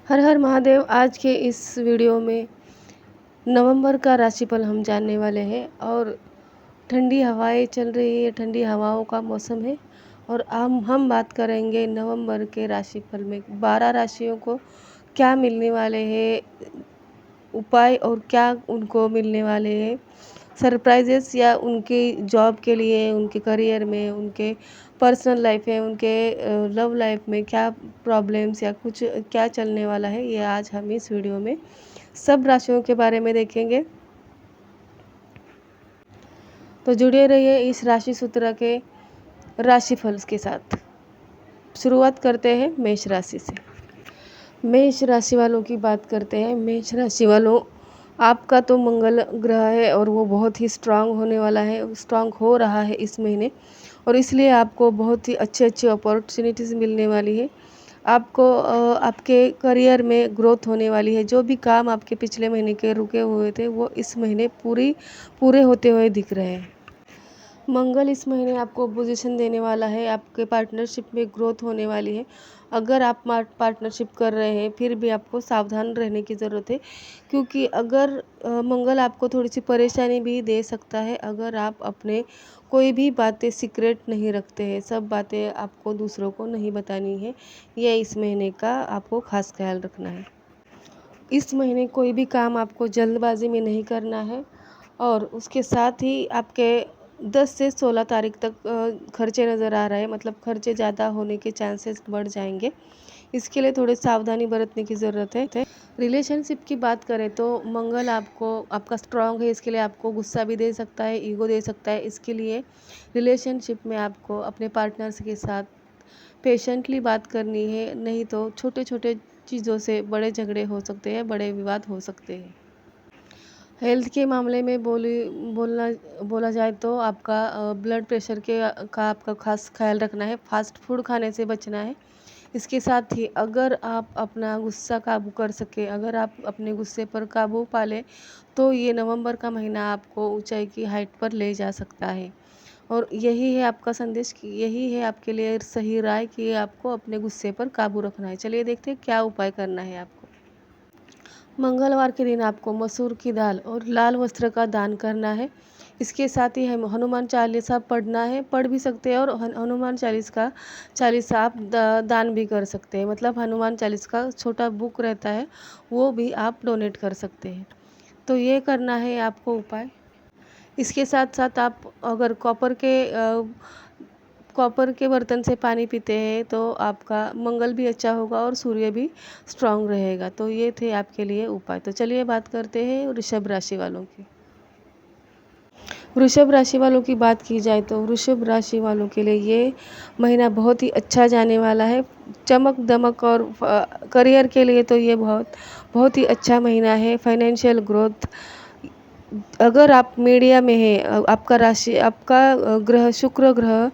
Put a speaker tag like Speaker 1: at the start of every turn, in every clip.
Speaker 1: हर हर महादेव। आज के इस वीडियो में नवंबर का राशिफल हम जानने वाले हैं। और ठंडी हवाएं चल रही है, ठंडी हवाओं का मौसम है। और हम बात करेंगे नवंबर के राशिफल में 12 राशियों को क्या मिलने वाले हैं उपाय, और क्या उनको मिलने वाले हैं सरप्राइजेस, या उनके जॉब के लिए, उनके करियर में, उनके पर्सनल लाइफ में, उनके लव लाइफ में क्या प्रॉब्लम्स या कुछ क्या चलने वाला है, ये आज हम इस वीडियो में सब राशियों के बारे में देखेंगे। तो जुड़े रहिए इस राशि सूत्र के राशिफल के साथ। शुरुआत करते हैं मेष राशि से। मेष राशि वालों की बात करते हैं। मेष राशि वालों, आपका तो मंगल ग्रह है और वो बहुत ही स्ट्रांग होने वाला है, स्ट्रांग हो रहा है इस महीने। और इसलिए आपको बहुत ही अच्छे अच्छे अपॉर्चुनिटीज़ मिलने वाली है। आपको आपके करियर में ग्रोथ होने वाली है। जो भी काम आपके पिछले महीने के रुके हुए थे वो इस महीने पूरे होते हुए दिख रहे हैं। मंगल इस महीने आपको पोजीशन देने वाला है, आपके पार्टनरशिप में ग्रोथ होने वाली है। अगर आप पार्टनरशिप कर रहे हैं फिर भी आपको सावधान रहने की ज़रूरत है, क्योंकि अगर मंगल आपको थोड़ी सी परेशानी भी दे सकता है अगर आप अपने कोई भी बातें सीक्रेट नहीं रखते हैं। सब बातें आपको दूसरों को नहीं बतानी है। यह इस महीने का आपको खास ख्याल रखना है। इस महीने कोई भी काम आपको जल्दबाजी में नहीं करना है। और उसके साथ ही आपके 10 से 16 तारीख तक खर्चे नज़र आ रहे हैं, मतलब खर्चे ज़्यादा होने के चांसेस बढ़ जाएंगे। इसके लिए थोड़ी सावधानी बरतने की ज़रूरत है। रिलेशनशिप की बात करें तो मंगल आपका स्ट्रांग है, इसके लिए आपको गुस्सा भी दे सकता है, ईगो दे सकता है। इसके लिए रिलेशनशिप में आपको अपने पार्टनर्स के साथ पेशेंटली बात करनी है, नहीं तो छोटे छोटे चीज़ों से बड़े झगड़े हो सकते हैं, बड़े विवाद हो सकते हैं। हेल्थ के मामले में बोला जाए तो आपका ब्लड प्रेशर का आपका खास ख्याल रखना है। फास्ट फूड खाने से बचना है। इसके साथ ही अगर आप अपना गुस्सा काबू कर सके, अगर आप अपने गुस्से पर काबू पा लें, तो ये नवंबर का महीना आपको ऊंचाई की हाइट पर ले जा सकता है। और यही है आपका संदेश, कि यही है आपके लिए सही राय कि आपको अपने गुस्से पर काबू रखना है। चलिए देखते हैं क्या उपाय करना है आपको। मंगलवार के दिन आपको मसूर की दाल और लाल वस्त्र का दान करना है। इसके साथ ही हम हनुमान चालीसा पढ़ना है, पढ़ भी सकते हैं। और हनुमान चालीसा आप दान भी कर सकते हैं, मतलब हनुमान चालीसा का छोटा बुक रहता है वो भी आप डोनेट कर सकते हैं। तो ये करना है आपको उपाय। इसके साथ साथ आप अगर कॉपर के बर्तन से पानी पीते हैं तो आपका मंगल भी अच्छा होगा और सूर्य भी स्ट्रांग रहेगा। तो ये थे आपके लिए उपाय। तो चलिए बात करते हैं वृषभ राशि वालों की। वृषभ राशि वालों की बात की जाए तो वृषभ राशि वालों के लिए ये महीना बहुत ही अच्छा जाने वाला है। चमक दमक और करियर के लिए तो ये बहुत ही अच्छा महीना है। फाइनेंशियल ग्रोथ, अगर आप मीडिया में हैं, आपका ग्रह शुक्र ग्रह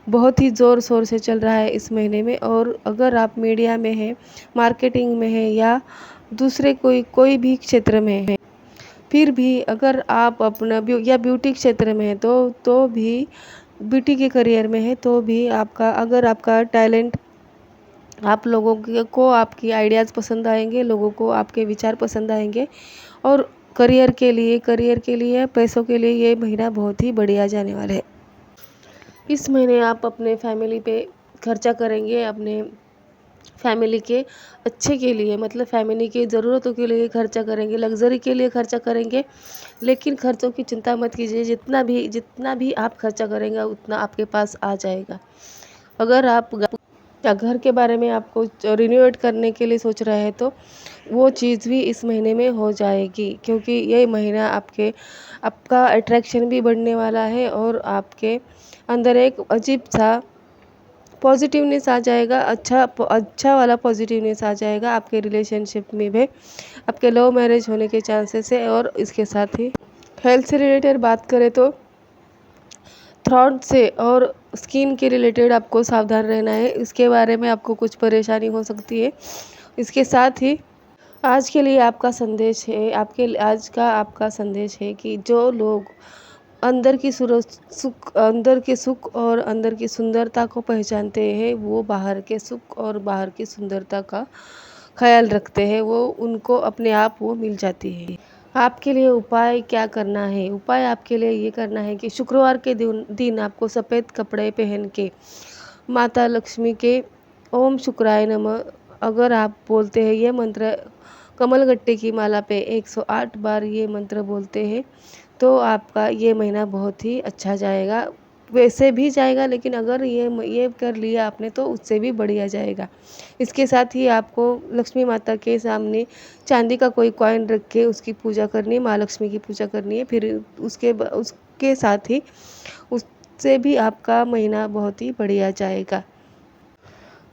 Speaker 1: बहुत ही ज़ोर शोर से चल रहा है इस महीने में। और अगर आप मीडिया में हैं, मार्केटिंग में हैं, या दूसरे कोई भी क्षेत्र में हैं, फिर भी अगर आप अपना या ब्यूटी क्षेत्र में हैं तो भी ब्यूटी के करियर में है तो भी अगर आपका टैलेंट, आप लोगों को आपकी आइडियाज़ पसंद आएंगे, लोगों को आपके विचार पसंद आएंगे। और करियर के लिए पैसों के लिए ये महीना बहुत ही बढ़िया जाने वाला है। इस महीने आप अपने फैमिली पे खर्चा करेंगे, अपने फैमिली के अच्छे के लिए, मतलब फैमिली की ज़रूरतों के लिए खर्चा करेंगे, लग्जरी के लिए खर्चा करेंगे। लेकिन खर्चों की चिंता मत कीजिए, जितना भी आप खर्चा करेंगे उतना आपके पास आ जाएगा। अगर आप या घर के बारे में आपको रिनोवेट करने के लिए सोच रहे हैं तो वो चीज़ भी इस महीने में हो जाएगी, क्योंकि ये महीना आपका अट्रैक्शन भी बढ़ने वाला है और आपके अंदर एक अजीब सा पॉजिटिवनेस आ जाएगा। अच्छा वाला पॉजिटिवनेस आ जाएगा आपके रिलेशनशिप में भी। आपके लव मैरिज होने के चांसेस है। और इसके साथ ही हेल्थ से रिलेटेड बात करें तो थ्रॉट से और स्किन के रिलेटेड आपको सावधान रहना है। इसके बारे में आपको कुछ परेशानी हो सकती है। इसके साथ ही आज के लिए आपका संदेश है, आपका संदेश है कि जो लोग अंदर के सुख और अंदर की सुंदरता को पहचानते हैं, वो बाहर के सुख और बाहर की सुंदरता का ख्याल रखते हैं वो उनको अपने आप वो मिल जाती है। आपके लिए उपाय क्या करना है? उपाय आपके लिए ये करना है कि शुक्रवार के दिन आपको सफ़ेद कपड़े पहन के माता लक्ष्मी के ओम शुक्राय नमः अगर आप बोलते हैं ये मंत्र, कमलगट्टे की माला पे 108 बार ये मंत्र बोलते हैं तो आपका ये महीना बहुत ही अच्छा जाएगा। वैसे भी जाएगा, लेकिन अगर ये कर लिया आपने तो उससे भी बढ़िया जाएगा। इसके साथ ही आपको लक्ष्मी माता के सामने चांदी का कोई कॉइन रख के उसकी पूजा करनी है, माँ लक्ष्मी की पूजा करनी है। फिर उसके साथ ही उससे भी आपका महीना बहुत ही बढ़िया जाएगा।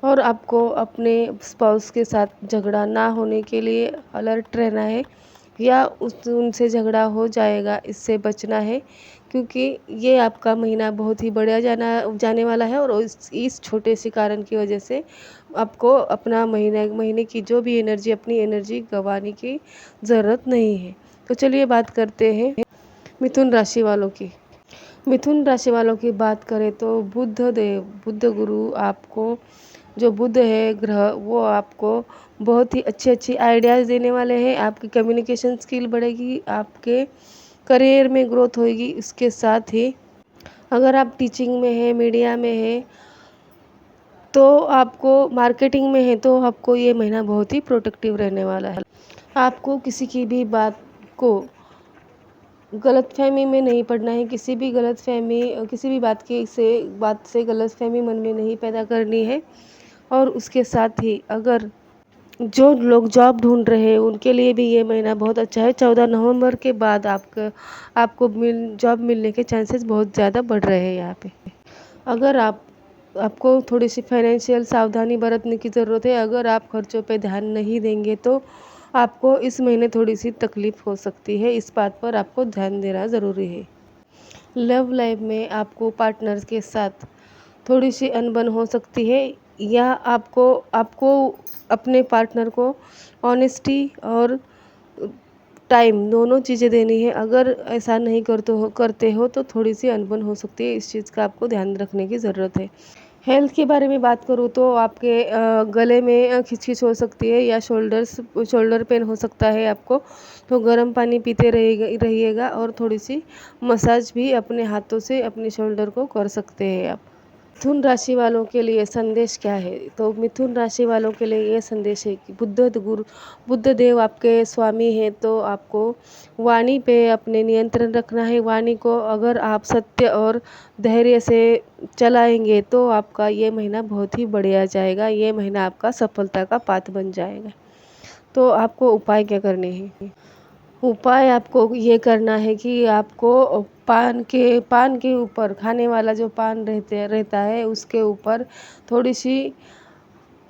Speaker 1: और आपको अपने स्पाउस के साथ झगड़ा ना होने के लिए अलर्ट रहना है, या उनसे झगड़ा हो जाएगा इससे बचना है, क्योंकि ये आपका महीना बहुत ही बढ़िया जाने वाला है। और इस छोटे से कारण की वजह से आपको अपना महीने की जो भी एनर्जी, अपनी एनर्जी गंवाने की ज़रूरत नहीं है। तो चलिए बात करते हैं मिथुन राशि वालों की। मिथुन राशि वालों की बात करें तो बुद्ध गुरु आपको, जो बुध है ग्रह, वो आपको बहुत ही अच्छी अच्छी आइडियाज़ देने वाले हैं। आपकी कम्युनिकेशन स्किल बढ़ेगी, आपके करियर में ग्रोथ होएगी। इसके साथ ही अगर आप टीचिंग में हैं, मीडिया में हैं, तो आपको मार्केटिंग में है तो आपको ये महीना बहुत ही प्रोटेक्टिव रहने वाला है। आपको किसी की भी बात को गलतफहमी में नहीं पड़ना है। किसी भी बात से गलतफहमी मन में नहीं पैदा करनी है। और उसके साथ ही अगर जो लोग जॉब ढूंढ रहे हैं उनके लिए भी ये महीना बहुत अच्छा है। 14 नवंबर के बाद आपको जॉब मिलने के चांसेस बहुत ज़्यादा बढ़ रहे हैं यहाँ पे। अगर आपको थोड़ी सी फाइनेंशियल सावधानी बरतने की ज़रूरत है। अगर आप खर्चों पे ध्यान नहीं देंगे तो आपको इस महीने थोड़ी सी तकलीफ़ हो सकती है। इस बात पर आपको ध्यान देना ज़रूरी है। लव लाइफ में आपको पार्टनर्स के साथ थोड़ी सी अनबन हो सकती है, या आपको आपको अपने पार्टनर को ऑनेस्टी और टाइम दोनों चीज़ें देनी है। अगर ऐसा नहीं करते हो तो थोड़ी सी अनबन हो सकती है। इस चीज़ का आपको ध्यान रखने की ज़रूरत है। हेल्थ के बारे में बात करूँ तो आपके गले में खिंच हो सकती है, या शोल्डर पेन हो सकता है आपको। तो गर्म पानी पीते रहिएगा और थोड़ी सी मसाज भी अपने हाथों से अपने शोल्डर को कर सकते हैं आप। मिथुन राशि वालों के लिए संदेश क्या है? तो मिथुन राशि वालों के लिए ये संदेश है कि बुद्ध देव आपके स्वामी हैं, तो आपको वाणी पे अपने नियंत्रण रखना है। वाणी को अगर आप सत्य और धैर्य से चलाएंगे तो आपका ये महीना बहुत ही बढ़िया जाएगा। ये महीना आपका सफलता का पाथ बन जाएगा। तो आपको उपाय क्या करने हैं? उपाय आपको ये करना है कि आपको पान के ऊपर, खाने वाला जो पान रहता है उसके ऊपर थोड़ी सी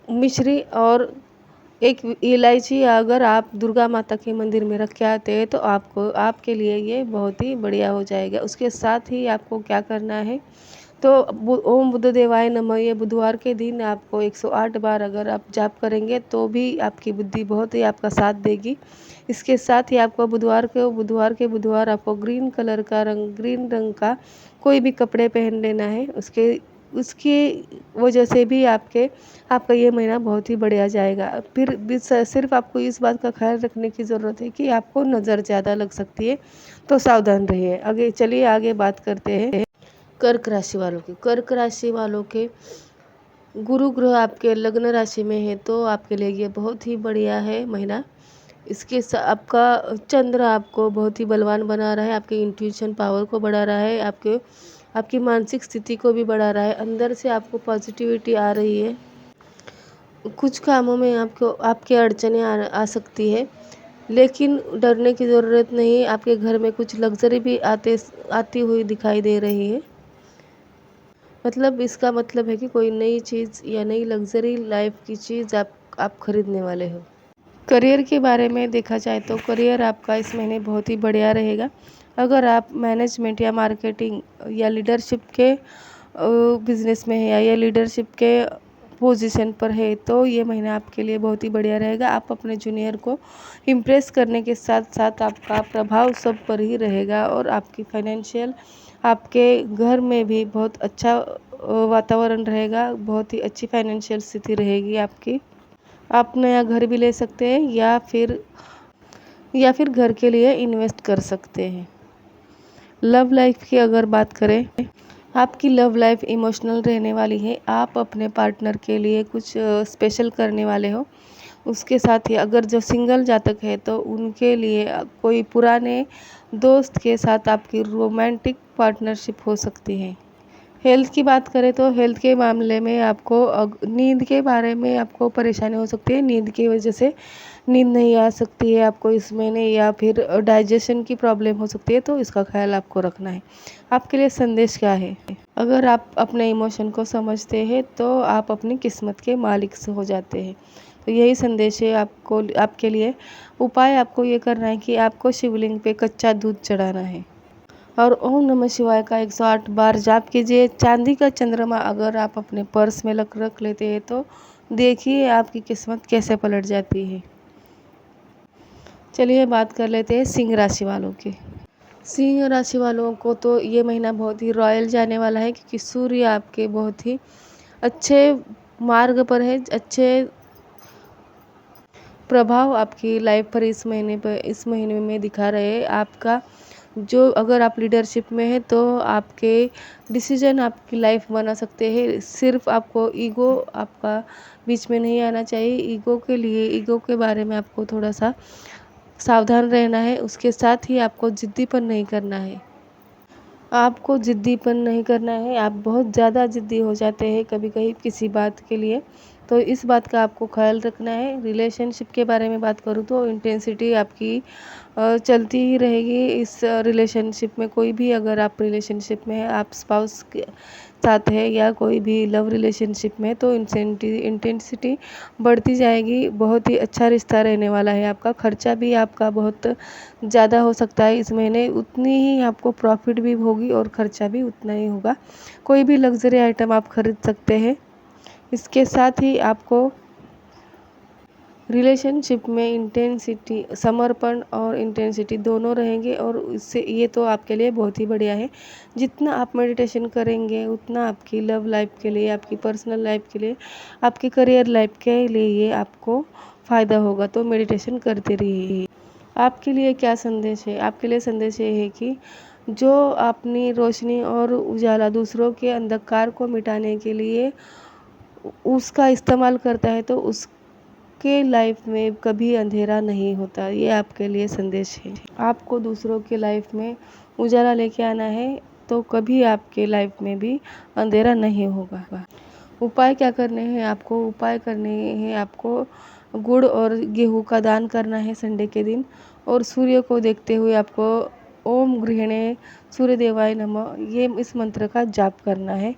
Speaker 1: मिश्री और एक इलायची अगर आप दुर्गा माता के मंदिर में रख के आते हैं तो आपके लिए ये बहुत ही बढ़िया हो जाएगा। उसके साथ ही आपको क्या करना है, तो ओम बुद्ध देवाय नमः ये बुधवार के दिन आपको 108 बार अगर आप जाप करेंगे तो भी आपकी बुद्धि बहुत ही आपका साथ देगी। इसके साथ ही आपको बुधवार आपको ग्रीन रंग का कोई भी कपड़े पहन लेना है। उसकी वजह से भी आपका ये महीना बहुत ही बढ़िया जाएगा। फिर भी सिर्फ आपको इस बात का ख्याल रखने की ज़रूरत है कि आपको नज़र ज़्यादा लग सकती है, तो सावधान रहिए। चलिए आगे बात करते हैं कर्क राशि वालों की। कर्क राशि वालों के गुरु ग्रह आपके लग्न राशि में है तो आपके लिए ये बहुत ही बढ़िया है महीना। आपका चंद्र आपको बहुत ही बलवान बना रहा है, आपके इंट्यूशन पावर को बढ़ा रहा है, आपकी मानसिक स्थिति को भी बढ़ा रहा है। अंदर से आपको पॉजिटिविटी आ रही है। कुछ कामों में आपके अड़चनें आ सकती है, लेकिन डरने की ज़रूरत नहीं। आपके घर में कुछ लग्जरी भी आती हुई दिखाई दे रही है। मतलब इसका मतलब है कि कोई नई चीज़ या नई लग्जरी लाइफ की चीज़ आप खरीदने वाले हो। करियर के बारे में देखा जाए तो करियर आपका इस महीने बहुत ही बढ़िया रहेगा। अगर आप मैनेजमेंट या मार्केटिंग या लीडरशिप के बिजनेस में है, या लीडरशिप के पोजीशन पर है, तो ये महीना आपके लिए बहुत ही बढ़िया रहेगा। आप अपने जूनियर को इम्प्रेस करने के साथ साथ आपका प्रभाव सब पर ही रहेगा, और आपकी फाइनेंशियल आपके घर में भी बहुत अच्छा वातावरण रहेगा। बहुत ही अच्छी फाइनेंशियल स्थिति रहेगी आपकी। आप नया घर भी ले सकते हैं या फिर घर के लिए इन्वेस्ट कर सकते हैं। लव लाइफ की अगर बात करें, आपकी लव लाइफ इमोशनल रहने वाली है। आप अपने पार्टनर के लिए कुछ स्पेशल करने वाले हो। उसके साथ ही अगर जो सिंगल जातक है तो उनके लिए कोई पुराने दोस्त के साथ आपकी रोमांटिक पार्टनरशिप हो सकती है। हेल्थ की बात करें तो हेल्थ के मामले में आपको नींद के बारे में आपको परेशानी हो सकती है। नींद की वजह से नींद नहीं आ सकती है आपको इस महीने, या फिर डाइजेशन की प्रॉब्लम हो सकती है, तो इसका ख्याल आपको रखना है। आपके लिए संदेश क्या है? अगर आप अपने इमोशन को समझते हैं तो आप अपनी किस्मत के मालिक से हो जाते हैं। तो यही संदेश है आपको, आपके लिए। उपाय आपको ये करना है कि आपको शिवलिंग पे कच्चा दूध चढ़ाना है और ओम नमः शिवाय का 108 बार जाप कीजिए। चांदी का चंद्रमा अगर आप अपने पर्स में रख लेते हैं तो देखिए आपकी किस्मत कैसे पलट जाती है। चलिए बात कर लेते हैं सिंह राशि वालों की। सिंह राशि वालों को तो ये महीना बहुत ही रॉयल जाने वाला है, क्योंकि सूर्य आपके बहुत ही अच्छे मार्ग पर है। अच्छे प्रभाव आपकी लाइफ पर इस महीने में दिखा रहे हैं। आपका जो, अगर आप लीडरशिप में है तो आपके डिसीजन आपकी लाइफ बना सकते हैं। सिर्फ आपको ईगो आपका बीच में नहीं आना चाहिए। ईगो के बारे में आपको थोड़ा सा सावधान रहना है। उसके साथ ही आपको जिद्दीपन नहीं करना है। आप बहुत ज़्यादा ज़िद्दी हो जाते हैं कभी कभी किसी बात के लिए, तो इस बात का आपको ख्याल रखना है। रिलेशनशिप के बारे में बात करूँ तो इंटेंसिटी आपकी चलती ही रहेगी इस रिलेशनशिप में। कोई भी, अगर आप रिलेशनशिप में है, आप स्पाउस के साथ है या कोई भी लव रिलेशनशिप में, तो इंटेंसिटी बढ़ती जाएगी। बहुत ही अच्छा रिश्ता रहने वाला है आपका। खर्चा भी आपका बहुत ज़्यादा हो सकता है इस महीने। उतनी ही आपको प्रॉफिट भी होगी और खर्चा भी उतना ही होगा। कोई भी लग्जरी आइटम आप खरीद सकते हैं। इसके साथ ही आपको रिलेशनशिप में इंटेंसिटी, समर्पण और इंटेंसिटी दोनों रहेंगे, और इससे ये तो आपके लिए बहुत ही बढ़िया है। जितना आप मेडिटेशन करेंगे उतना आपकी लव लाइफ के लिए, आपकी पर्सनल लाइफ के लिए, आपकी करियर लाइफ के लिए ये आपको फ़ायदा होगा। तो मेडिटेशन करते रहिए। आपके लिए क्या संदेश है? आपके लिए संदेश ये है कि जो अपनी रोशनी और उजाला दूसरों के अंधकार को मिटाने के लिए उसका इस्तेमाल करता है, तो उसके लाइफ में कभी अंधेरा नहीं होता। ये आपके लिए संदेश है। आपको दूसरों के लाइफ में उजाला लेके आना है, तो कभी आपके लाइफ में भी अंधेरा नहीं होगा। उपाय क्या करने हैं आपको? आपको गुड़ और गेहूं का दान करना है संडे के दिन, और सूर्य को देखते हुए आपको ओम गृहिणे सूर्य देवाय नमः ये इस मंत्र का जाप करना है।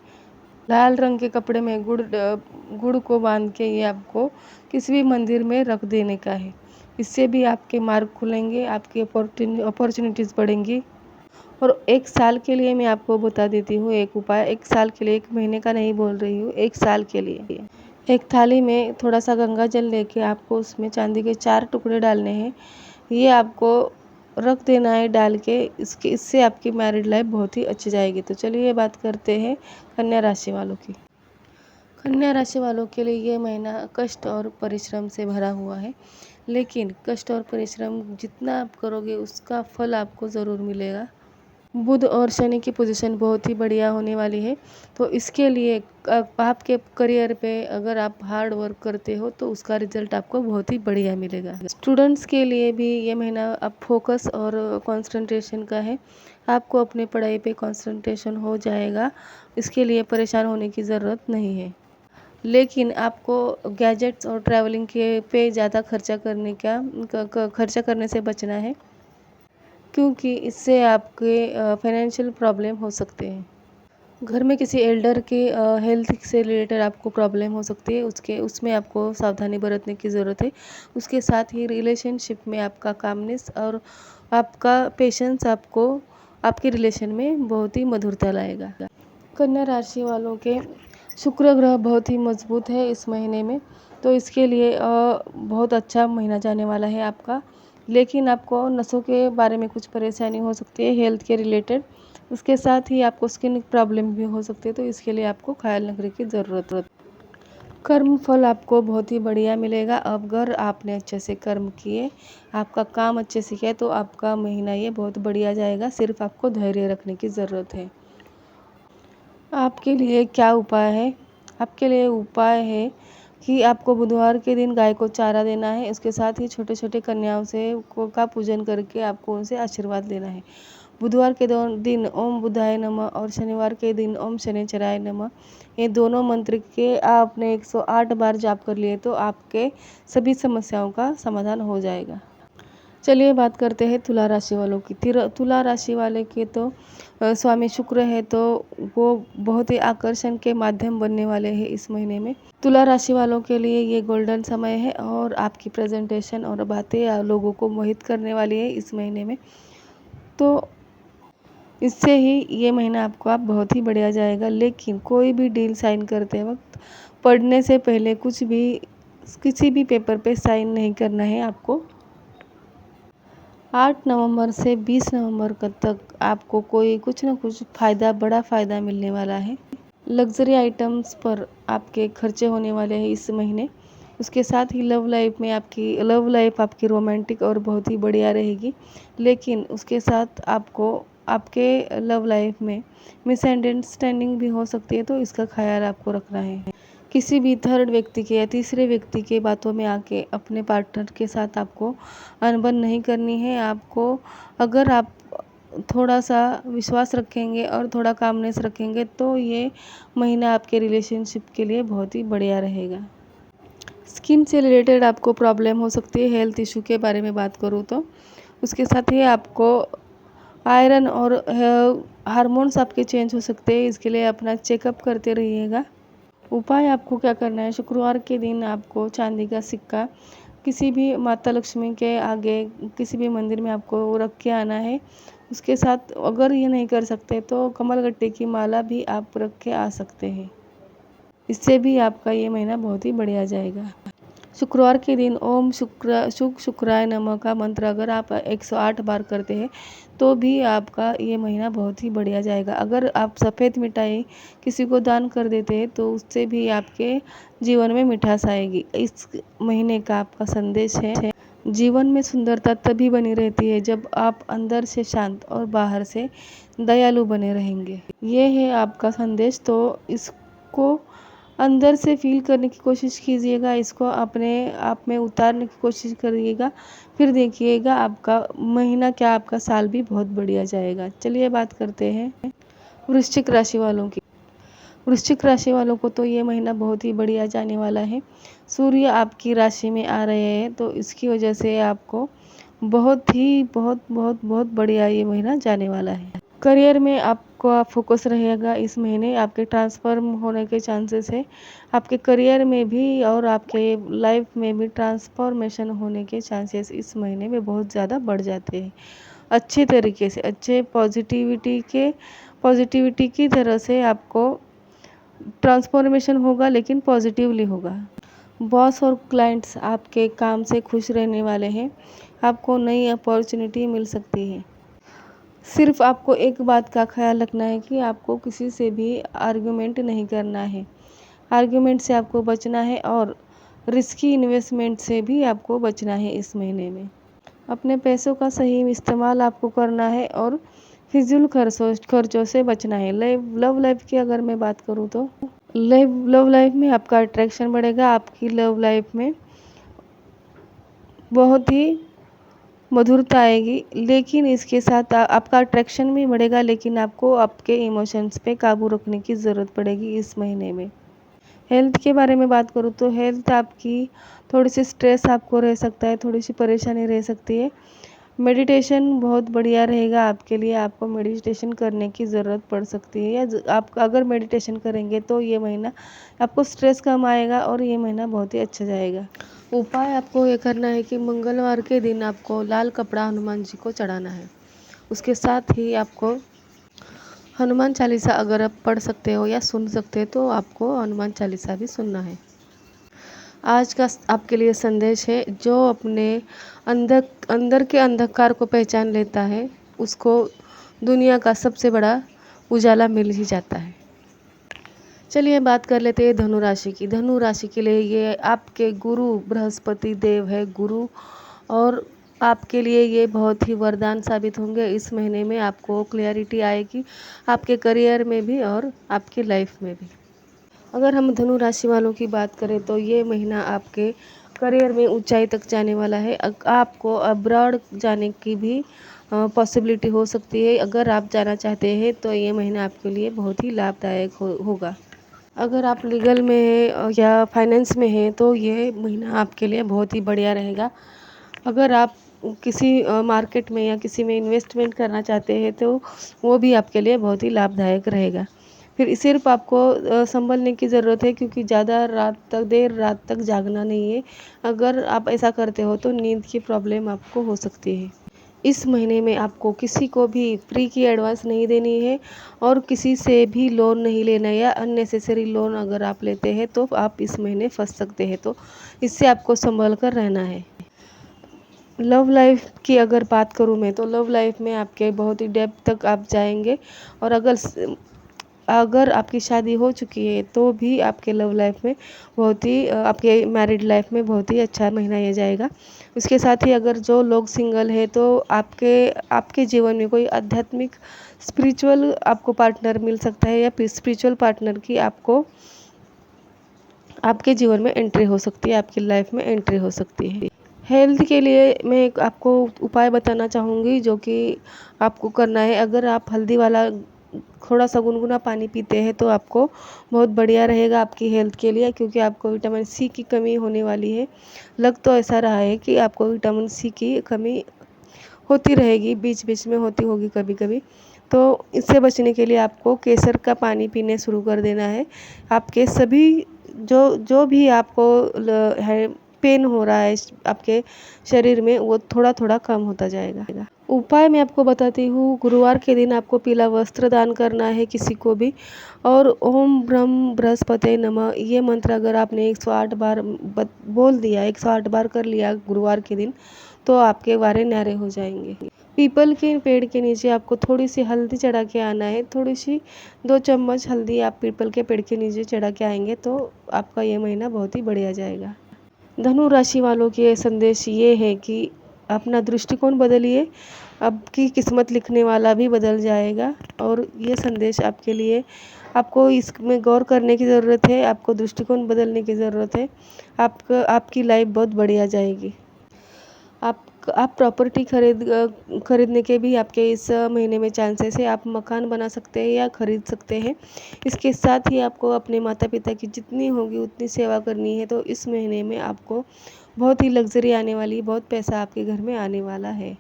Speaker 1: लाल रंग के कपड़े में गुड़ को बांध के ये आपको किसी भी मंदिर में रख देने का है। इससे भी आपके मार्ग खुलेंगे, आपकी अपॉर्चुनिटीज़ बढ़ेंगी। और 1 साल के लिए मैं आपको बता देती हूँ एक उपाय। 1 साल के लिए, 1 महीने का नहीं बोल रही हूँ, 1 साल के लिए। एक थाली में थोड़ा सा गंगा जल लेके आपको उसमें चांदी के 4 टुकड़े डालने हैं। ये आपको रख देना है डाल के। इससे आपकी मैरिड लाइफ बहुत ही अच्छी जाएगी। तो चलिए बात करते हैं कन्या राशि वालों की। कन्या राशि वालों के लिए ये महीना कष्ट और परिश्रम से भरा हुआ है, लेकिन कष्ट और परिश्रम जितना आप करोगे उसका फल आपको ज़रूर मिलेगा। बुध और शनि की पोजीशन बहुत ही बढ़िया होने वाली है, तो इसके लिए आपके करियर पे अगर आप हार्ड वर्क करते हो तो उसका रिजल्ट आपको बहुत ही बढ़िया मिलेगा। स्टूडेंट्स के लिए भी ये महीना अब फोकस और कंसंट्रेशन का है। आपको अपने पढ़ाई पे कंसंट्रेशन हो जाएगा, इसके लिए परेशान होने की ज़रूरत नहीं है। लेकिन आपको गैजेट्स और ट्रैवलिंग के पे ज़्यादा खर्चा करने से बचना है, क्योंकि इससे आपके फाइनेंशियल प्रॉब्लम हो सकते हैं। घर में किसी एल्डर के हेल्थ से रिलेटेड आपको प्रॉब्लम हो सकती है, उसमें आपको सावधानी बरतने की ज़रूरत है। उसके साथ ही रिलेशनशिप में आपका कामनेस और आपका पेशेंस आपको आपके रिलेशन में बहुत ही मधुरता लाएगा। कन्या राशि वालों के शुक्र ग्रह बहुत ही मजबूत है इस महीने में, तो इसके लिए बहुत अच्छा महीना जाने वाला है आपका। लेकिन आपको नसों के बारे में कुछ परेशानी हो सकती है हेल्थ के रिलेटेड। उसके साथ ही आपको स्किन प्रॉब्लम भी हो सकती है, तो इसके लिए आपको ख्याल रखने की ज़रूरत है। कर्म फल आपको बहुत ही बढ़िया मिलेगा। अगर आपने अच्छे से कर्म किए, आपका काम अच्छे से किया तो आपका महीना ये बहुत बढ़िया जाएगा। सिर्फ आपको धैर्य रखने की ज़रूरत है। आपके लिए क्या उपाय है? आपके लिए उपाय है कि आपको बुधवार के दिन गाय को चारा देना है। इसके साथ ही छोटे छोटे कन्याओं से का पूजन करके आपको उनसे आशीर्वाद लेना है। बुधवार के दिन ओम बुधाय नमः और शनिवार के दिन ओम शनिचराय नमः, ये दोनों मंत्र के आपने 108 बार जाप कर लिए तो आपके सभी समस्याओं का समाधान हो जाएगा। चलिए बात करते हैं तुला राशि वालों की। तुला राशि वाले के तो स्वामी शुक्र है, तो वो बहुत ही आकर्षण के माध्यम बनने वाले हैं इस महीने में। तुला राशि वालों के लिए ये गोल्डन समय है और आपकी प्रेजेंटेशन और बातें लोगों को मोहित करने वाली है इस महीने में। तो इससे ही ये महीना आपको आप बहुत ही बढ़िया जाएगा। लेकिन कोई भी डील साइन करते वक्त पढ़ने से पहले किसी भी पेपर पे साइन नहीं करना है आपको। 8 नवंबर से 20 नवंबर तक आपको कुछ ना कुछ बड़ा फ़ायदा मिलने वाला है। लग्जरी आइटम्स पर आपके खर्चे होने वाले हैं इस महीने। उसके साथ ही लव लाइफ आपकी रोमांटिक और बहुत ही बढ़िया रहेगी। लेकिन उसके साथ आपको आपके लव लाइफ में मिसअंडरस्टैंडिंग भी हो सकती है, तो इसका ख्याल आपको रखना है। किसी भी थर्ड व्यक्ति के या तीसरे व्यक्ति के बातों में आके अपने पार्टनर के साथ आपको अनबन नहीं करनी है। अगर आप थोड़ा सा विश्वास रखेंगे और थोड़ा कामनेस रखेंगे तो ये महीना आपके रिलेशनशिप के लिए बहुत ही बढ़िया रहेगा। स्किन से रिलेटेड आपको प्रॉब्लम हो सकती है। हेल्थ इशू के बारे में बात करूँ तो उसके साथ ही आपको आयरन और हार्मोन्स आपके चेंज हो सकते हैं। इसके लिए अपना चेकअप करते रहिएगा। उपाय आपको क्या करना है? शुक्रवार के दिन आपको चांदी का सिक्का किसी भी माता लक्ष्मी के आगे किसी भी मंदिर में आपको रख के आना है। उसके साथ अगर ये नहीं कर सकते तो कमलगट्टे की माला भी आप रख के आ सकते हैं। इससे भी आपका ये महीना बहुत ही बढ़िया जाएगा। शुक्रवार के दिन ओम शुक्राय नमः का मंत्र अगर आप 108 बार करते हैं तो भी आपका ये महीना बहुत ही बढ़िया जाएगा। अगर आप सफ़ेद मिठाई किसी को दान कर देते हैं तो उससे भी आपके जीवन में मिठास आएगी। इस महीने का आपका संदेश है, जीवन में सुंदरता तभी बनी रहती है जब आप अंदर से शांत और बाहर से दयालु बने रहेंगे। ये है आपका संदेश, तो इसको अंदर से फील करने की कोशिश कीजिएगा, इसको अपने आप में उतारने की कोशिश करिएगा। फिर देखिएगा आपका महीना क्या आपका साल भी बहुत बढ़िया जाएगा। चलिए बात करते हैं वृश्चिक राशि वालों की। वृश्चिक राशि वालों को तो ये महीना बहुत ही बढ़िया जाने वाला है। सूर्य आपकी राशि में आ रहे हैं तो इसकी वजह से आपको बहुत बढ़िया ये महीना जाने वाला है। करियर में आपका फोकस रहेगा इस महीने। आपके ट्रांसफर होने के चांसेस है। आपके करियर में भी और आपके लाइफ में भी ट्रांसफॉर्मेशन होने के चांसेस इस महीने में बहुत ज़्यादा बढ़ जाते हैं। अच्छे तरीके से अच्छे पॉजिटिविटी की तरह से आपको ट्रांसफॉर्मेशन होगा, लेकिन पॉजिटिवली होगा। बॉस और क्लाइंट्स आपके काम से खुश रहने वाले हैं। आपको नई अपॉर्चुनिटी मिल सकती है। सिर्फ आपको एक बात का ख्याल रखना है कि आपको किसी से भी आर्गुमेंट नहीं करना है। आर्गुमेंट से आपको बचना है और रिस्की इन्वेस्टमेंट से भी आपको बचना है इस महीने में। अपने पैसों का सही इस्तेमाल आपको करना है और फिजूल खर्चों से बचना है। लव लाइफ की अगर मैं बात करूँ तो लव लाइफ में आपका अट्रैक्शन बढ़ेगा। आपकी लव लाइफ में बहुत ही मधुरता आएगी, लेकिन इसके साथ आपका अट्रैक्शन भी बढ़ेगा, लेकिन आपको आपके इमोशंस पे काबू रखने की ज़रूरत पड़ेगी इस महीने में। हेल्थ के बारे में बात करूँ तो हेल्थ आपकी थोड़ी सी स्ट्रेस आपको रह सकता है, थोड़ी सी परेशानी रह सकती है। मेडिटेशन बहुत बढ़िया रहेगा आपके लिए। आपको मेडिटेशन करने की ज़रूरत पड़ सकती है, या आप अगर मेडिटेशन करेंगे तो ये महीना आपको स्ट्रेस कम आएगा और ये महीना बहुत ही अच्छा जाएगा। उपाय आपको ये करना है कि मंगलवार के दिन आपको लाल कपड़ा हनुमान जी को चढ़ाना है। उसके साथ ही आपको हनुमान चालीसा अगर आप पढ़ सकते हो या सुन सकते हो तो आपको हनुमान चालीसा भी सुनना है। आज का आपके लिए संदेश है, जो अपने अंदर के अंधकार को पहचान लेता है उसको दुनिया का सबसे बड़ा उजाला मिल ही जाता है। चलिए बात कर लेते हैं धनु राशि की। धनु राशि के लिए ये आपके गुरु बृहस्पति देव है गुरु, और आपके लिए ये बहुत ही वरदान साबित होंगे। इस महीने में आपको क्लैरिटी आएगी आपके करियर में भी और आपकी लाइफ में भी। अगर हम धनु राशि वालों की बात करें तो ये महीना आपके करियर में ऊंचाई तक जाने वाला है। आपको अब्रॉड जाने की भी पॉसिबिलिटी हो सकती है। अगर आप जाना चाहते हैं तो ये महीना आपके लिए बहुत ही लाभदायक होगा। अगर आप लीगल में हैं या फाइनेंस में हैं तो ये महीना आपके लिए बहुत ही बढ़िया रहेगा। अगर आप किसी मार्केट में या किसी में इन्वेस्टमेंट करना चाहते हैं तो वो भी आपके लिए बहुत ही लाभदायक रहेगा। फिर सिर्फ आपको संभलने की ज़रूरत है, क्योंकि ज़्यादा रात तक देर रात तक जागना नहीं है। अगर आप ऐसा करते हो तो नींद की प्रॉब्लम आपको हो सकती है। इस महीने में आपको किसी को भी फ्री की एडवांस नहीं देनी है, और किसी से भी लोन नहीं लेना है, या अननेसेसरी लोन अगर आप लेते हैं तो आप इस महीने फंस सकते हैं। तो इससे आपको संभल कर रहना है। लव लाइफ की अगर बात करूँ मैं तो लव लाइफ में आपके बहुत ही डेप्थ तक आप जाएंगे। और अगर आपकी शादी हो चुकी है तो भी आपके लव लाइफ में बहुत ही आपके मैरिड लाइफ में बहुत ही अच्छा महीना ये जाएगा। उसके साथ ही अगर जो लोग सिंगल है तो आपके जीवन में कोई आध्यात्मिक स्पिरिचुअल आपको पार्टनर मिल सकता है, या स्पिरिचुअल पार्टनर की आपको आपके जीवन में एंट्री हो सकती है, आपकी लाइफ में एंट्री हो सकती है। हेल्थ के लिए मैं एक आपको उपाय बताना चाहूँगी जो कि आपको करना है। अगर आप हल्दी वाला थोड़ा सा गुनगुना पानी पीते हैं तो आपको बहुत बढ़िया रहेगा आपकी हेल्थ के लिए, क्योंकि आपको विटामिन सी की कमी होने वाली है। लग तो ऐसा रहा है कि आपको विटामिन सी की कमी होती रहेगी, बीच बीच में होती होगी कभी कभी। तो इससे बचने के लिए आपको केसर का पानी पीने शुरू कर देना है। आपके सभी जो जो भी आपको है पेन हो रहा है आपके शरीर में, वो थोड़ा थोड़ा कम होता जाएगा। उपाय मैं आपको बताती हूँ। गुरुवार के दिन आपको पीला वस्त्र दान करना है किसी को भी, और ओम ब्रह्म बृहस्पति नमः ये मंत्र अगर आपने 108 बार बोल दिया, 108 बार कर लिया गुरुवार के दिन, तो आपके वारे न्यारे हो जाएंगे। पीपल के पेड़ के नीचे आपको थोड़ी सी हल्दी चढ़ा के आना है। थोड़ी सी 2 चम्मच हल्दी आप पीपल के पेड़ के नीचे चढ़ा के आएंगे तो आपका ये महीना बहुत ही बढ़िया जाएगा। धनु राशि वालों के ये संदेश ये है कि अपना दृष्टिकोण बदलिए, आपकी किस्मत लिखने वाला भी बदल जाएगा। और ये संदेश आपके लिए, आपको इसमें गौर करने की ज़रूरत है, आपको दृष्टिकोण बदलने की ज़रूरत है। आपकी लाइफ बहुत बढ़िया जाएगी। आप प्रॉपर्टी खरीदने के भी आपके इस महीने में चांसेस है। आप मकान बना सकते हैं या खरीद सकते हैं। इसके साथ ही आपको अपने माता पिता की जितनी होगी उतनी सेवा करनी है। तो इस महीने में आपको बहुत ही लग्जरी आने वाली, बहुत पैसा आपके घर में आने वाला है।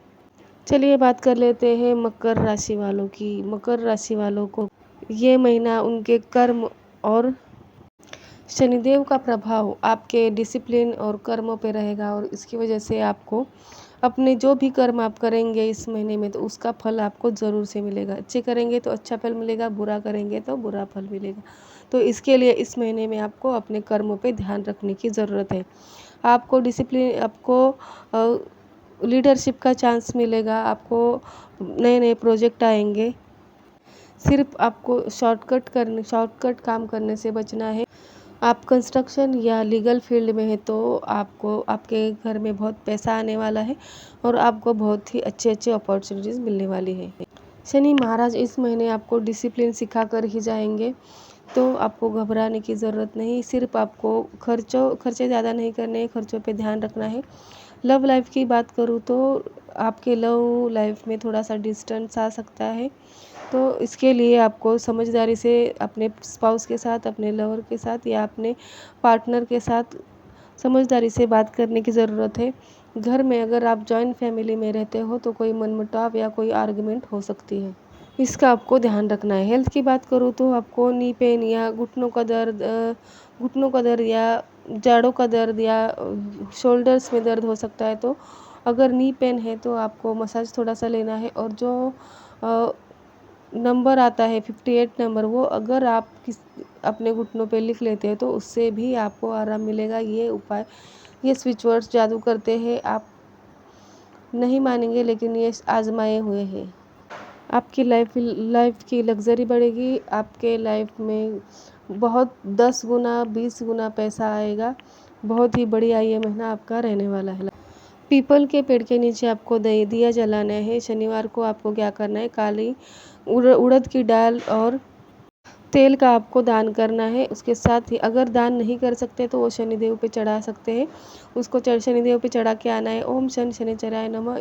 Speaker 1: चलिए बात कर लेते हैं मकर राशि वालों की। मकर राशि वालों को ये महीना उनके कर्म और शनिदेव का प्रभाव आपके डिसिप्लिन और कर्मों पे रहेगा, और इसकी वजह से आपको अपने जो भी कर्म आप करेंगे इस महीने में तो उसका फल आपको ज़रूर से मिलेगा। अच्छे करेंगे तो अच्छा फल मिलेगा, बुरा करेंगे तो बुरा फल मिलेगा। तो इसके लिए इस महीने में आपको अपने कर्मों पे ध्यान रखने की ज़रूरत है। आपको डिसिप्लिन, आपको लीडरशिप का चांस मिलेगा, आपको नए नए प्रोजेक्ट आएंगे। सिर्फ आपको शॉर्टकट काम करने से बचना है। आप कंस्ट्रक्शन या लीगल फील्ड में है तो आपको आपके घर में बहुत पैसा आने वाला है, और आपको बहुत ही अच्छे अच्छे अपॉर्चुनिटीज़ मिलने वाली है। शनि महाराज इस महीने आपको डिसिप्लिन सिखा कर ही जाएंगे, तो आपको घबराने की ज़रूरत नहीं। सिर्फ आपको खर्चे ज़्यादा नहीं करने, खर्चों पे ध्यान रखना है। लव लाइफ की बात करूँ तो आपके लव लाइफ में थोड़ा सा डिस्टेंस आ सकता है। तो इसके लिए आपको समझदारी से अपने स्पाउस के साथ, अपने लवर के साथ या अपने पार्टनर के साथ समझदारी से बात करने की ज़रूरत है। घर में अगर आप जॉइंट फैमिली में रहते हो तो कोई मनमुटाव या कोई आर्गुमेंट हो सकती है, इसका आपको ध्यान रखना है। हेल्थ की बात करूँ तो आपको नी पेन या घुटनों का दर्द या जाड़ों का दर्द या शोल्डर्स में दर्द हो सकता है। तो अगर नी पेन है तो आपको मसाज थोड़ा सा लेना है, और जो नंबर आता है 58 नंबर, वो अगर आप अपने घुटनों पे लिख लेते हैं तो उससे भी आपको आराम मिलेगा। ये उपाय, ये स्विच वर्ड्स जादू करते हैं। आप नहीं मानेंगे लेकिन ये आजमाए हुए हैं। आपकी लाइफ की लग्जरी बढ़ेगी, आपके लाइफ में बहुत 10 गुना 20 गुना पैसा आएगा। बहुत ही बढ़िया ये महीना आपका रहने वाला है। पीपल के पेड़ के नीचे आपको दिया जलाना है। शनिवार को आपको क्या करना है, काली उड़द की दाल और तेल का आपको दान करना है। उसके साथ ही अगर दान नहीं कर सकते तो वो शनिदेव पे चढ़ा सकते हैं। उसको शनिदेव पे चढ़ा के आना है। ओम शनि शनिचराय नमः,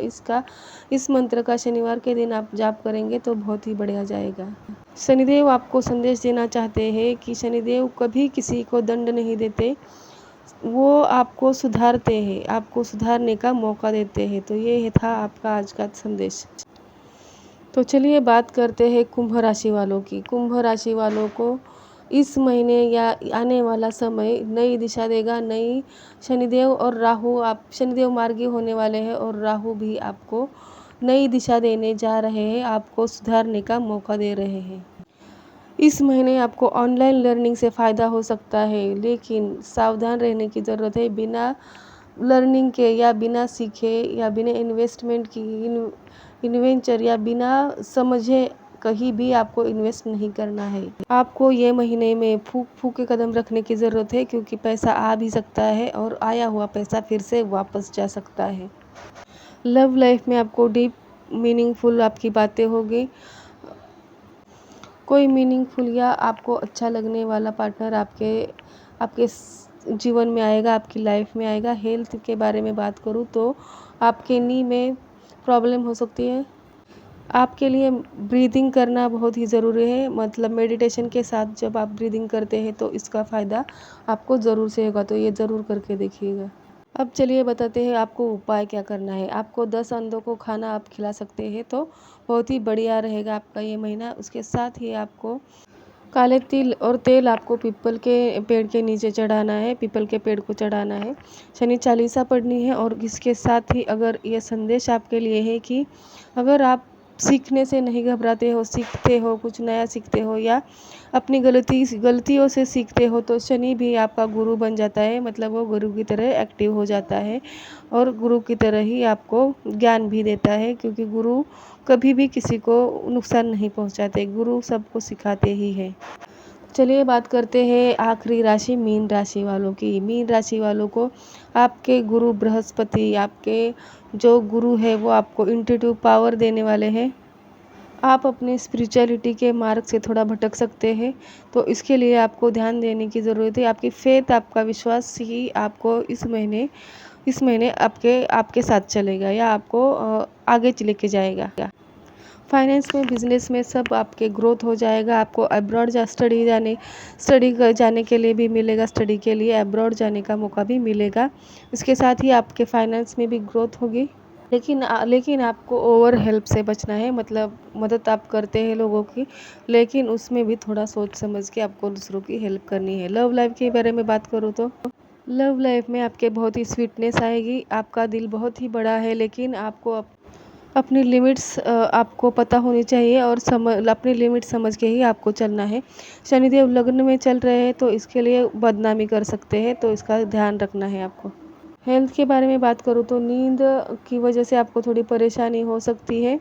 Speaker 1: इस मंत्र का शनिवार के दिन आप जाप करेंगे तो बहुत ही बढ़िया जाएगा। शनिदेव आपको संदेश देना चाहते हैं कि शनिदेव कभी किसी को दंड नहीं देते, वो आपको सुधारते हैं, आपको सुधारने का मौका देते हैं। तो ये था आपका आज का संदेश। तो चलिए बात करते हैं कुंभ राशि वालों की। कुंभ राशि वालों को इस महीने या आने वाला समय नई दिशा देगा। नई शनिदेव और राहु, आप शनिदेव मार्गी होने वाले हैं और राहु भी आपको नई दिशा देने जा रहे हैं, आपको सुधारने का मौका दे रहे हैं। इस महीने आपको ऑनलाइन लर्निंग से फ़ायदा हो सकता है, लेकिन सावधान रहने की ज़रूरत है। बिना लर्निंग के या बिना सीखे या बिना इन्वेस्टमेंट की इन्वेंचर या बिना समझे कहीं भी आपको इन्वेस्ट नहीं करना है। आपको ये महीने में फूक के कदम रखने की ज़रूरत है, क्योंकि पैसा आ भी सकता है और आया हुआ पैसा फिर से वापस जा सकता है। लव लाइफ में आपको डीप मीनिंगफुल आपकी बातें होगी। कोई मीनिंगफुल या आपको अच्छा लगने वाला पार्टनर आपके जीवन में आएगा, आपकी लाइफ में आएगा। हेल्थ के बारे में बात करूँ तो आपके नी में प्रॉब्लम हो सकती है। आपके लिए ब्रीदिंग करना बहुत ही ज़रूरी है, मतलब मेडिटेशन के साथ जब आप ब्रीदिंग करते हैं तो इसका फ़ायदा आपको ज़रूर से होगा, तो ये ज़रूर करके देखिएगा। अब चलिए बताते हैं आपको उपाय क्या करना है। आपको 10 अंडों को खाना आप खिला सकते हैं तो बहुत ही बढ़िया रहेगा आपका ये महीना। उसके साथ ही आपको काले तिल और तेल आपको पीपल के पेड़ के नीचे चढ़ाना है, पीपल के पेड़ को चढ़ाना है। शनि चालीसा पढ़नी है। और इसके साथ ही अगर ये संदेश आपके लिए है कि अगर आप सीखने से नहीं घबराते हो, सीखते हो, कुछ नया सीखते हो या अपनी गलतियों से सीखते हो, तो शनि भी आपका गुरु बन जाता है, मतलब वो गुरु की तरह एक्टिव हो जाता है और गुरु की तरह ही आपको ज्ञान भी देता है, क्योंकि गुरु कभी भी किसी को नुकसान नहीं पहुंचाते, गुरु सबको सिखाते ही है। चलिए बात करते हैं आखिरी राशि मीन राशि वालों की। मीन राशि वालों को आपके गुरु बृहस्पति, आपके जो गुरु है वो आपको इंट्यूटिव पावर देने वाले हैं। आप अपने स्पिरिचुअलिटी के मार्ग से थोड़ा भटक सकते हैं, तो इसके लिए आपको ध्यान देने की ज़रूरत है। आपकी फेथ, आपका विश्वास ही आपको इस महीने आपके साथ चलेगा या आपको आगे लेके जाएगा। फाइनेंस में, बिजनेस में सब आपके ग्रोथ हो जाएगा। आपको अब्रॉड जाने के लिए भी मिलेगा, स्टडी के लिए अब्रॉड जाने का मौका भी मिलेगा। इसके साथ ही आपके फाइनेंस में भी ग्रोथ होगी। लेकिन आपको ओवर हेल्प से बचना है, मतलब मदद आप करते हैं लोगों की, लेकिन उसमें भी थोड़ा सोच समझ के आपको दूसरों की हेल्प करनी है। लव लाइफ के बारे में बात करूँ तो लव लाइफ में आपके बहुत ही स्वीटनेस आएगी। आपका दिल बहुत ही बड़ा है, लेकिन आपको अपनी लिमिट्स आपको पता होनी चाहिए और अपनी लिमिट समझ के ही आपको चलना है। शनिदेव लग्न में चल रहे हैं तो इसके लिए बदनामी कर सकते हैं, तो इसका ध्यान रखना है आपको। हेल्थ के बारे में बात करूँ तो नींद की वजह से आपको थोड़ी परेशानी हो सकती है,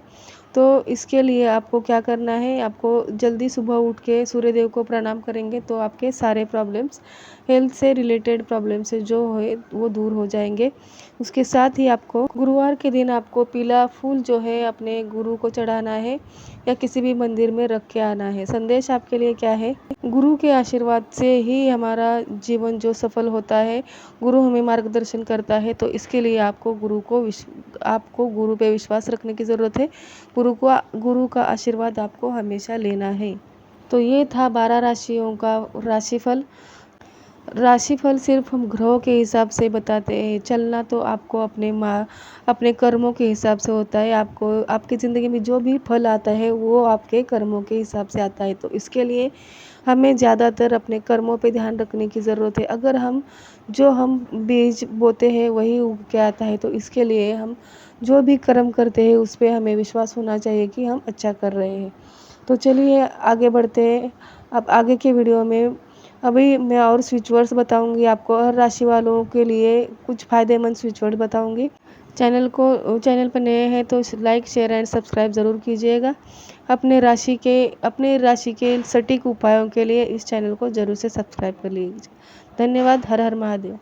Speaker 1: तो इसके लिए आपको क्या करना है, आपको जल्दी सुबह उठ के सूर्यदेव को प्रणाम करेंगे तो आपके सारे प्रॉब्लम्स, हेल्थ से रिलेटेड प्रॉब्लम से जो है वो दूर हो जाएंगे। उसके साथ ही आपको गुरुवार के दिन आपको पीला फूल जो है अपने गुरु को चढ़ाना है या किसी भी मंदिर में रख के आना है। संदेश आपके लिए क्या है, गुरु के आशीर्वाद से ही हमारा जीवन जो सफल होता है, गुरु हमें मार्गदर्शन करता है, तो इसके लिए आपको गुरु पे विश्वास रखने की ज़रूरत है। गुरु का आशीर्वाद आपको हमेशा लेना है। तो ये था 12 राशियों का राशिफल। राशिफल सिर्फ हम ग्रहों के हिसाब से बताते हैं, चलना तो आपको अपने कर्मों के हिसाब से होता है। आपको आपकी ज़िंदगी में जो भी फल आता है वो आपके कर्मों के हिसाब से आता है, तो इसके लिए हमें ज़्यादातर अपने कर्मों पे ध्यान रखने की ज़रूरत है। अगर हम बीज बोते हैं वही उग के आता है, तो इसके लिए हम जो भी कर्म करते हैं उस पर हमें विश्वास होना चाहिए कि हम अच्छा कर रहे हैं। तो चलिए आगे बढ़ते हैं। अब आगे के वीडियो में अभी मैं और स्विच वर्ड्स बताऊंगी आपको, हर राशि वालों के लिए कुछ फ़ायदेमंद स्विच वर्ड बताऊंगी। चैनल पर नए हैं तो लाइक शेयर एंड सब्सक्राइब ज़रूर कीजिएगा। अपने राशि के सटीक उपायों के लिए इस चैनल को ज़रूर से सब्सक्राइब कर लीजिए। धन्यवाद। हर हर महादेव।